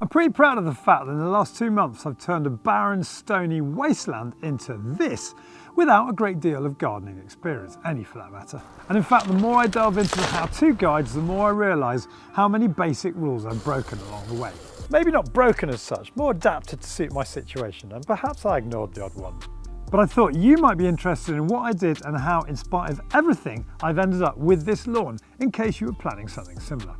I'm pretty proud of the fact that in the last 2 months I've turned a barren, stony wasteland into this without a great deal of gardening experience, any for that matter. And in fact, the more I delve into the how-to guides, the more I realise how many basic rules I've broken along the way. Maybe not broken as such, more adapted to suit my situation, and perhaps I ignored the odd one. But I thought you might be interested in what I did and how, in spite of everything, I've ended up with this lawn, in case you were planning something similar.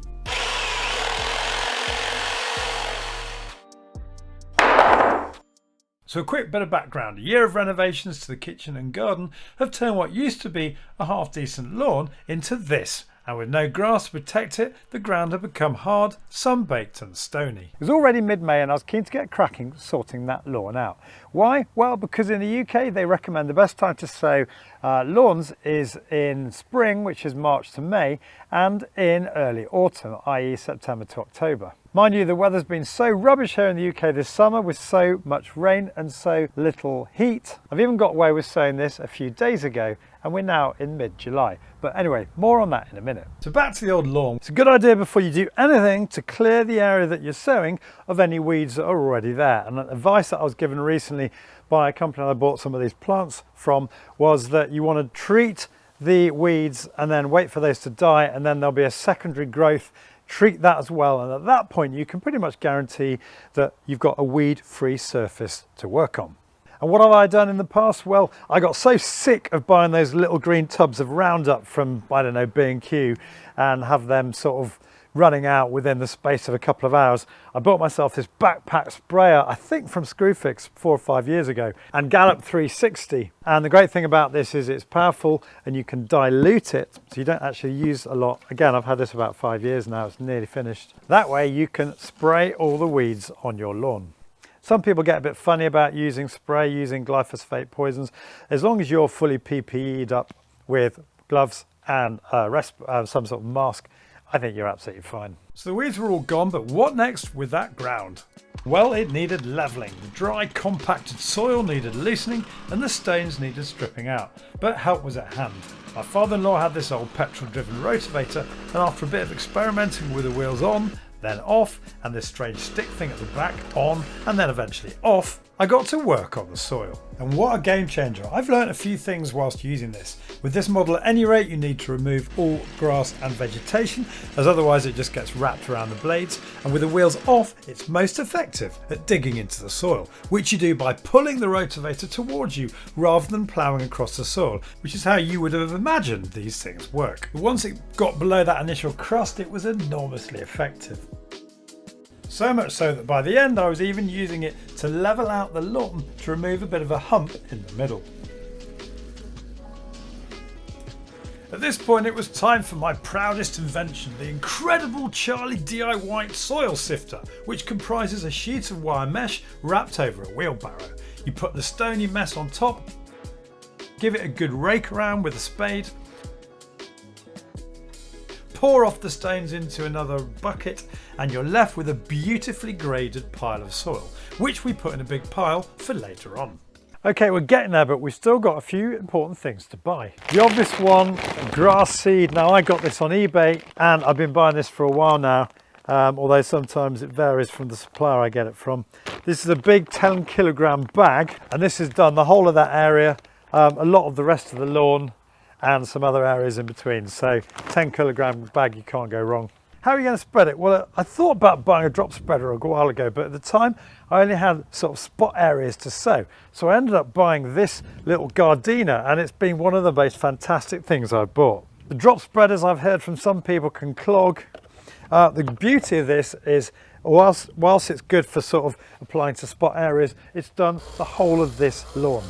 So a quick bit of background. A year of renovations to the kitchen and garden have turned what used to be a half-decent lawn into this. And with no grass to protect it, the ground had become hard, sun-baked and stony. It was already mid-May and I was keen to get cracking sorting that lawn out. Why? Well, because in the UK they recommend the best time to sow lawns is in spring, which is March to May, and in early autumn, i.e. September to October. Mind you, the weather's been so rubbish here in the UK this summer with so much rain and so little heat. I've even got away with sowing this a few days ago and we're now in mid-July. But anyway, more on that in a minute. So back to the old lawn. It's a good idea before you do anything to clear the area that you're sowing of any weeds that are already there. And advice that I was given recently by a company I bought some of these plants from was that you want to treat the weeds and then wait for those to die, and then there'll be a secondary growth. Treat that as well, and at that point you can pretty much guarantee that you've got a weed-free surface to work on. And what have I done in the past? Well, I got so sick of buying those little green tubs of Roundup from, I don't know, B&Q and have them sort of running out within the space of a couple of hours. I bought myself this backpack sprayer, I think from Screwfix 4 or 5 years ago, and Gallup 360. And the great thing about this is it's powerful and you can dilute it, so you don't actually use a lot. Again, I've had this about 5 years now, it's nearly finished. That way you can spray all the weeds on your lawn. Some people get a bit funny about using spray, using glyphosate poisons. As long as you're fully PPE'd up with gloves and some sort of mask, I think you're absolutely fine. So the weeds were all gone, but what next with that ground? Well, it needed levelling. The dry, compacted soil needed loosening and the stones needed stripping out. But help was at hand. My father-in-law had this old petrol-driven rotavator, and after a bit of experimenting with the wheels on, then off, and this strange stick thing at the back on, and then eventually off, I got to work on the soil. And what a game changer. I've learnt a few things whilst using this. With this model at any rate, you need to remove all grass and vegetation, as otherwise it just gets wrapped around the blades. And with the wheels off, it's most effective at digging into the soil, which you do by pulling the rotavator towards you rather than ploughing across the soil, which is how you would have imagined these things work. But once it got below that initial crust, it was enormously effective. So much so that by the end I was even using it to level out the lawn to remove a bit of a hump in the middle. At this point it was time for my proudest invention, the incredible Charlie DIYte soil sifter, which comprises a sheet of wire mesh wrapped over a wheelbarrow. You put the stony mess on top, give it a good rake around with a spade, pour off the stones into another bucket, and you're left with a beautifully graded pile of soil, which we put in a big pile for later on. Okay, we're getting there, but we've still got a few important things to buy. The obvious one, grass seed. Now I got this on eBay and I've been buying this for a while now, although sometimes it varies from the supplier I get it from. This is a big 10 kilogram bag, and this has done the whole of that area, a lot of the rest of the lawn, and some other areas in between. So 10 kilogram bag, you can't go wrong. How are you going to spread it? Well, I thought about buying a drop spreader a while ago, but at the time I only had sort of spot areas to sow. So I ended up buying this little Gardena, and it's been one of the most fantastic things I've bought. The drop spreaders, I've heard from some people, can clog. The beauty of this is whilst it's good for sort of applying to spot areas, it's done the whole of this lawn.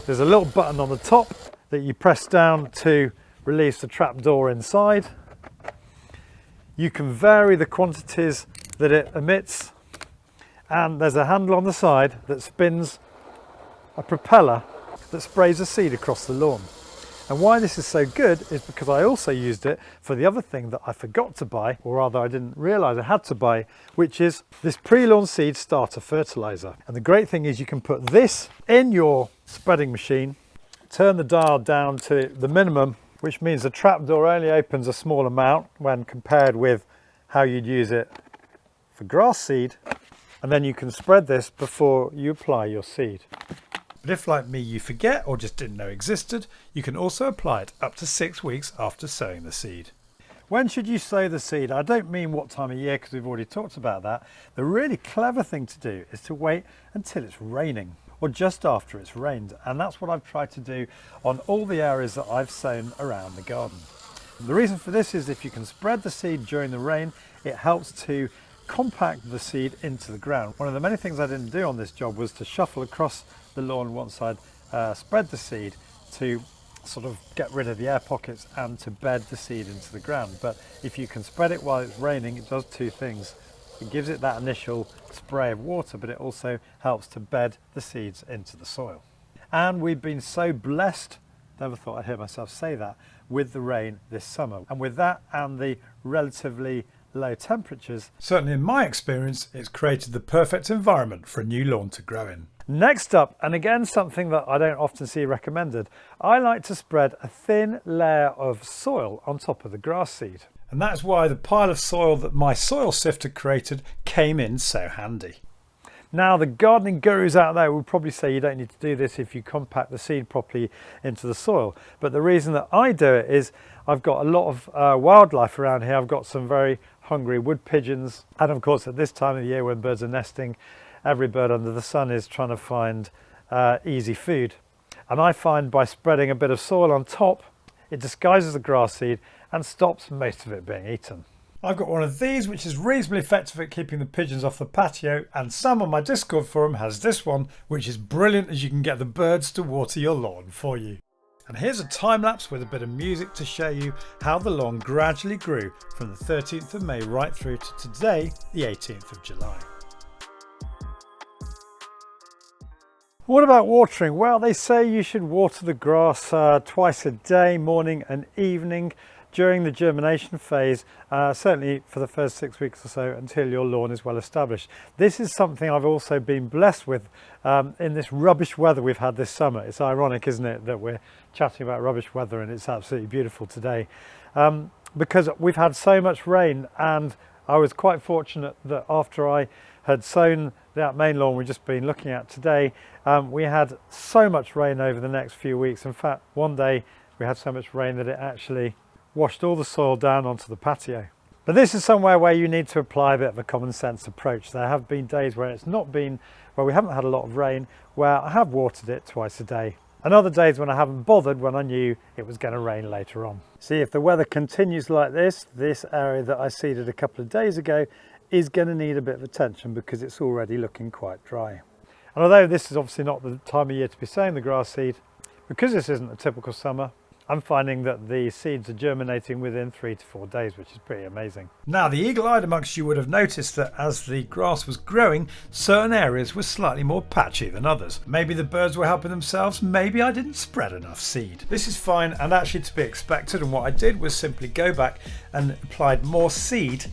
There's a little button on the top that you press down to release the trapdoor inside. You can vary the quantities that it emits, and there's a handle on the side that spins a propeller that sprays a seed across the lawn. And why this is so good is because I also used it for the other thing that I forgot to buy, or rather I didn't realise I had to buy, which is this pre-lawn seed starter fertiliser. And the great thing is you can put this in your spreading machine, turn the dial down to the minimum, which means the trapdoor only opens a small amount when compared with how you'd use it for grass seed. And then you can spread this before you apply your seed. But if, like me, you forget or just didn't know existed, you can also apply it up to 6 weeks after sowing the seed. When should you sow the seed? I don't mean what time of year, because we've already talked about that. The really clever thing to do is to wait until it's raining, or just after it's rained. And that's what I've tried to do on all the areas that I've sown around the garden. The reason for this is if you can spread the seed during the rain, it helps to compact the seed into the ground. One of the many things I didn't do on this job was to shuffle across the lawn once I'd spread the seed, to sort of get rid of the air pockets and to bed the seed into the ground. But if you can spread it while it's raining, it does two things. It gives it that initial spray of water, but it also helps to bed the seeds into the soil. And we've been so blessed, never thought I'd hear myself say that, with the rain this summer. And with that and the relatively low temperatures, certainly in my experience, it's created the perfect environment for a new lawn to grow in. Next up, and again something that I don't often see recommended, I like to spread a thin layer of soil on top of the grass seed. And that's why the pile of soil that my soil sifter created came in so handy. Now, the gardening gurus out there will probably say you don't need to do this if you compact the seed properly into the soil. But the reason that I do it is I've got a lot of wildlife around here. I've got some very hungry wood pigeons. And of course, at this time of the year when birds are nesting, every bird under the sun is trying to find easy food. And I find by spreading a bit of soil on top, it disguises the grass seed and stops most of it being eaten. I've got one of these which is reasonably effective at keeping the pigeons off the patio, and Sam on my Discord forum has this one which is brilliant as you can get the birds to water your lawn for you. And here's a time lapse with a bit of music to show you how the lawn gradually grew from the 13th of May right through to today, the 18th of July. What about watering? Well, they say you should water the grass twice a day, morning and evening, during the germination phase, certainly for the first 6 weeks or so until your lawn is well established. This is something I've also been blessed with in this rubbish weather we've had this summer. It's ironic, isn't it, that we're chatting about rubbish weather and it's absolutely beautiful today, because we've had so much rain, and I was quite fortunate that after I had sown that main lawn we've just been looking at today, we had so much rain over the next few weeks. In fact, one day we had so much rain that it actually washed all the soil down onto the patio. But this is somewhere where you need to apply a bit of a common sense approach. There have been days where it's not been, where we haven't had a lot of rain, where I have watered it twice a day. And other days when I haven't bothered, when I knew it was going to rain later on. See, if the weather continues like this area that I seeded a couple of days ago is going to need a bit of attention because it's already looking quite dry. And although this is obviously not the time of year to be sowing the grass seed, because this isn't a typical summer, I'm finding that the seeds are germinating within 3 to 4 days, which is pretty amazing. Now, the eagle-eyed amongst you would have noticed that as the grass was growing, certain areas were slightly more patchy than others. Maybe the birds were helping themselves, maybe I didn't spread enough seed. This is fine and actually to be expected, and what I did was simply go back and applied more seed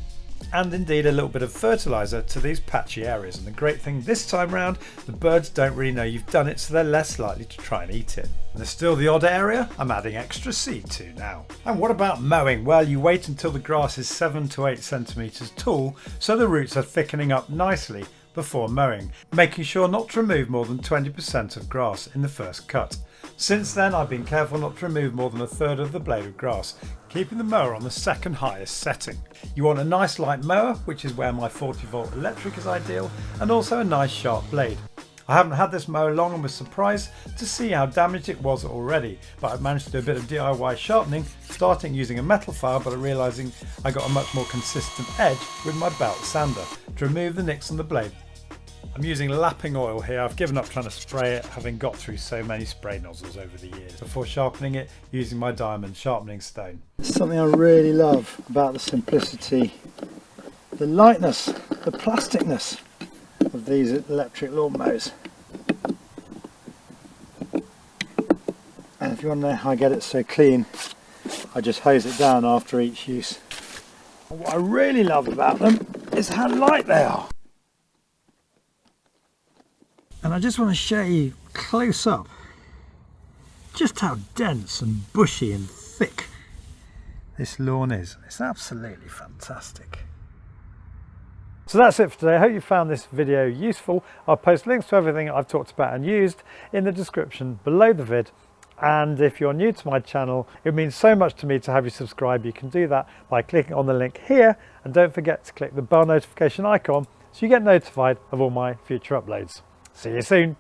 and indeed a little bit of fertiliser to these patchy areas. And the great thing this time round, the birds don't really know you've done it, so they're less likely to try and eat it. And there's still the odd area I'm adding extra seed to now. And what about mowing? Well, you wait until the grass is 7 to 8 centimetres tall, so the roots are thickening up nicely before mowing, making sure not to remove more than 20% of grass in the first cut. Since then, I've been careful not to remove more than a third of the blade of grass, keeping the mower on the second highest setting. You want a nice light mower, which is where my 40-volt electric is ideal, and also a nice sharp blade. I haven't had this mower long and was surprised to see how damaged it was already, but I've managed to do a bit of DIY sharpening, starting using a metal file, but realising I got a much more consistent edge with my belt sander to remove the nicks on the blade. I'm using lapping oil here. I've given up trying to spray it, having got through so many spray nozzles over the years, before sharpening it using my diamond sharpening stone. Something I really love about the simplicity, the lightness, the plasticness of these electric lawnmowers. And if you want to know how I get it so clean, I just hose it down after each use. And what I really love about them is how light they are. And I just want to show you close up just how dense and bushy and thick this lawn is. It's absolutely fantastic. So that's it for today. I hope you found this video useful. I'll post links to everything I've talked about and used in the description below the vid. And if you're new to my channel, it means so much to me to have you subscribe. You can do that by clicking on the link here, and don't forget to click the bell notification icon so you get notified of all my future uploads. See you soon.